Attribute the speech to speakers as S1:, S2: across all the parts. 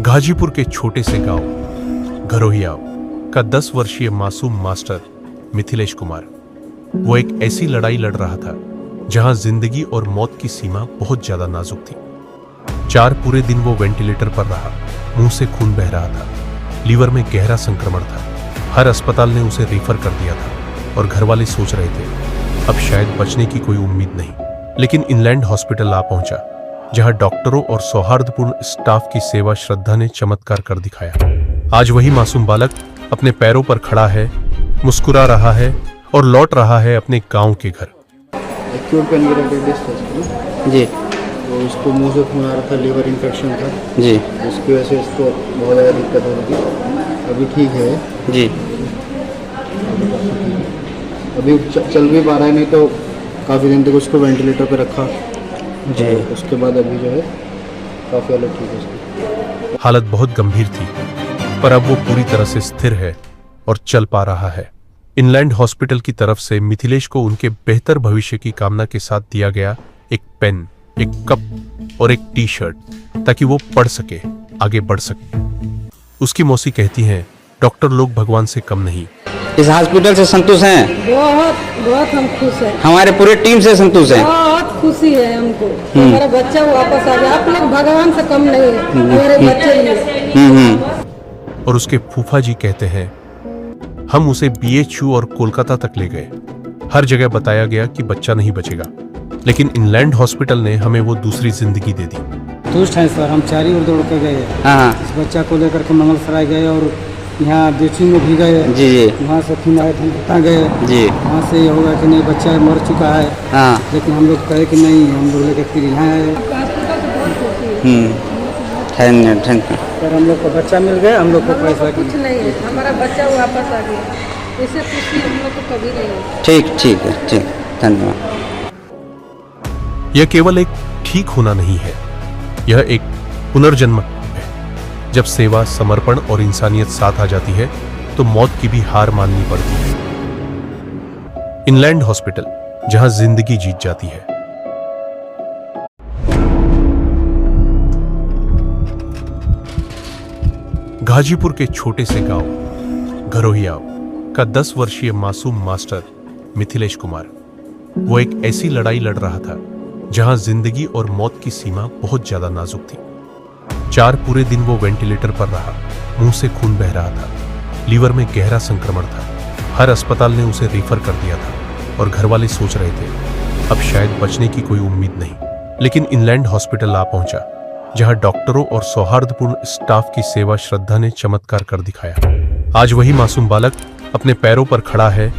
S1: गाजीपुर के छोटे से गांव घरोहिया का 10 वर्षीय मासूम मास्टर मिथिलेश कुमार वो एक ऐसी लड़ाई लड़ रहा था जहां जिंदगी और मौत की सीमा बहुत ज्यादा नाजुक थी। 4 पूरे दिन वो वेंटिलेटर पर रहा, मुंह से खून बह रहा था, लीवर में गहरा संक्रमण था। हर अस्पताल ने उसे रेफर कर दिया था और घर वाले सोच रहे थे अब शायद बचने की कोई उम्मीद नहीं। लेकिन इंग्लैंड हॉस्पिटल आ पहुंचा, जहां डॉक्टरों और सौहार्दपूर्ण स्टाफ की सेवा श्रद्धा ने चमत्कार कर दिखाया। आज वही मासूम बालक अपने पैरों पर खड़ा है, मुस्कुरा रहा है और लौट रहा है अपने गांव के घर।
S2: एक्यूट पेनक्रियाटाइटिस था
S3: जी
S2: तो इसको मुंह से खून आ रहा था, लीवर इन्फेक्शन था,
S3: जी
S2: जिसकी वजह से इसको बहुत ज़्यादा दिक्कत हो रही थी। अभी ठीक है,
S3: जी
S2: अभी चल भी पा रहा है, नहीं तो काफ़ी दिन तक उसको वेंटिलेटर पे रखा
S3: जी।
S2: उसके बाद अभी जो है काफ़ी हालत ठीक है उसकी।
S1: हालत बहुत गंभीर थी, पर अब वो पूरी तरह से स्थिर है और चल पा रहा है। इंग्लैंड हॉस्पिटल की तरफ से मिथिलेश को उनके बेहतर भविष्य की कामना के साथ दिया गया एक पेन, एक कप और एक टी शर्ट, ताकि वो पढ़ सके, आगे बढ़ सके। उसकी मौसी कहती हैं, डॉक्टर लोग भगवान से कम नहीं।
S3: इस हॉस्पिटल से संतुष्ट हैं?
S4: बहुत बहुत हम खुश हैं।
S3: हमारे पूरे टीम से संतुष्ट हैं?
S4: बहुत खुशी है हमको। हमारा बच्चा वापस आ गया। आप लोग भगवान से कम नहीं है, हमारे बच्चे लिए।
S1: और उसके फूफा जी कहते हैं, हम उसे BHU और कोलकाता तक ले गए। हर जगह बताया गया कि बच्चा नहीं बचेगा, लेकिन इंग्लैंड हॉस्पिटल ने हमें वो दूसरी जिंदगी दे दी।
S5: दुष्ट हैं सर, हम चारी ओर दौड़ के गए।
S3: हाँ
S5: इस बच्चा को लेकर के मंगलसराय गए और यहाँ देची में भी गए।
S3: जी जी
S5: वहाँ से फिर आए थे गए।
S3: जी।
S5: वहाँ से ये होगा कि नहीं बच्चा मर चुका है।
S3: हाँ
S5: लेकिन हम लोग कहे कि नहीं, हम लोग लेकर फिर यहाँ आए।
S3: Thank you.
S5: पर हम लोग को बच्चा मिल गया, हम लोग को पैसा
S4: कुछ नहीं है, हमारा बच्चा वापस आ गया। इससे खुशी हम लोग को कभी नहीं है।
S3: ठीक है, ठीक, धन्यवाद।
S1: यह केवल एक ठीक होना नहीं है, यह एक पुनर्जन्म है। जब सेवा, समर्पण और इंसानियत साथ आ जाती है तो मौत की भी हार माननी पड़ती है। इंग्लैंड हॉस्पिटल, जहां जिंदगी जीत जाती है। गाजीपुर के छोटे से गांव घरोहिया का 10 वर्षीय मासूम मास्टर मिथिलेश कुमार वो एक ऐसी लड़ाई लड़ रहा था जहां जिंदगी और मौत की सीमा बहुत ज्यादा नाजुक थी। 4 पूरे दिन वो वेंटिलेटर पर रहा, मुंह से खून बह रहा था, लीवर में गहरा संक्रमण था। हर अस्पताल ने उसे रेफर कर दिया था और घर वाले सोच रहे थे अब शायद बचने की कोई उम्मीद नहीं। लेकिन इंग्लैंड हॉस्पिटल आ पहुंचा, जहां डॉक्टरों और सौहार्दपूर्ण स्टाफ की सेवा श्रद्धा ने चमत्कार कर दिखाया। आज वही मासूम बालक अपने पैरों पर खड़ा है,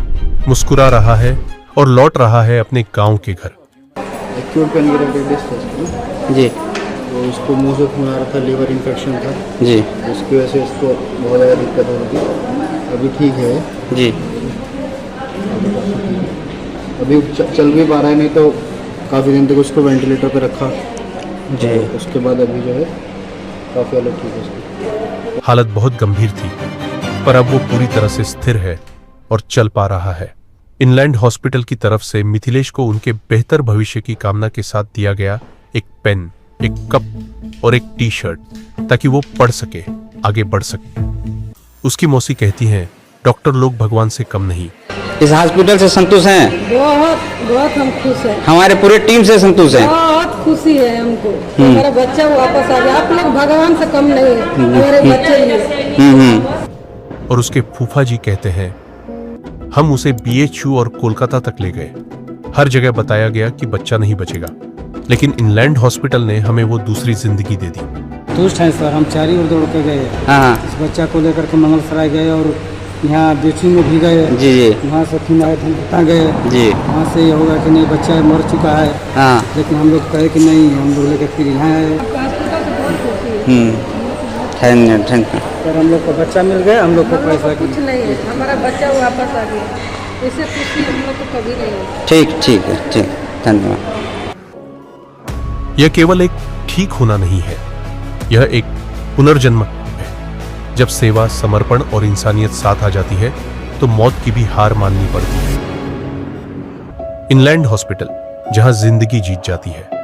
S1: मुस्कुरा रहा है और लौट रहा है अपने गांव के घर।
S2: एक्यूट पेनक्रियाटाइटिस था
S3: जी
S2: तो इसको मुंह से खून आ रहा था, लीवर इन्फेक्शन था,
S3: जी
S2: जिसकी वजह से इसको बहुत ज़्यादा दिक्कत हो रही थी। अभी ठीक है,
S3: जी
S2: अभी चल भी पा रहा है, नहीं तो काफ़ी दिन तक उसको वेंटिलेटर पे रखा
S3: जी।
S2: उसके बाद अभी जो है काफ़ी हालत ठीक है उसकी।
S1: हालत बहुत गंभीर थी, पर अब वो पूरी तरह से स्थिर है और चल पा रहा है। इंग्लैंड हॉस्पिटल की तरफ से मिथिलेश को उनके बेहतर भविष्य की कामना के साथ दिया गया एक पेन, एक कप और एक टी शर्ट, ताकि वो पढ़ सके, आगे बढ़ सके। उसकी मौसी कहती हैं, डॉक्टर लोग भगवान से कम नहीं।
S3: इस हॉस्पिटल से संतुष्ट हैं?
S4: बहुत बहुत हम खुश हैं।
S3: हमारे पूरे टीम से संतुष्ट हैं?
S4: बहुत खुशी है हमको। हमारा बच्चा वापस आ गया। आप लोग भगवान से कम नहीं है, हमारे बच्चे लिए।
S1: और उसके फूफा जी कहते हैं, हम उसे BHU और कोलकाता तक ले गए। हर जगह बताया गया कि बच्चा नहीं बचेगा, लेकिन इंग्लैंड हॉस्पिटल ने हमें वो दूसरी जिंदगी दे दी।
S5: दुष्ट हैं सर, हम चारी ओर दौड़ के गए।
S3: हाँ
S5: इस बच्चा को लेकर के मंगलसराय गए और यहाँ देची में भी गए।
S3: जी जी
S5: वहाँ से फिर आए थे गए।
S3: जी।
S5: वहाँ से ये होगा कि नहीं बच्चा मर चुका है।
S3: हाँ
S5: लेकिन हम लोग कहे कि नहीं, हम लोग लेकर फिर यहाँ आए।
S3: Thank you.
S5: पर हम लोग को बच्चा मिल गया, हम लोग को पैसा
S4: कुछ नहीं है, हमारा बच्चा वापस आ गया। इससे खुशी हम लोग को कभी नहीं है।
S3: ठीक, धन्यवाद।
S1: यह केवल एक ठीक होना नहीं है, यह एक पुनर्जन्म है। जब सेवा, समर्पण और इंसानियत साथ आ जाती है तो मौत की भी हार माननी पड़ती है। इंग्लैंड हॉस्पिटल, जहां जिंदगी जीत जाती है।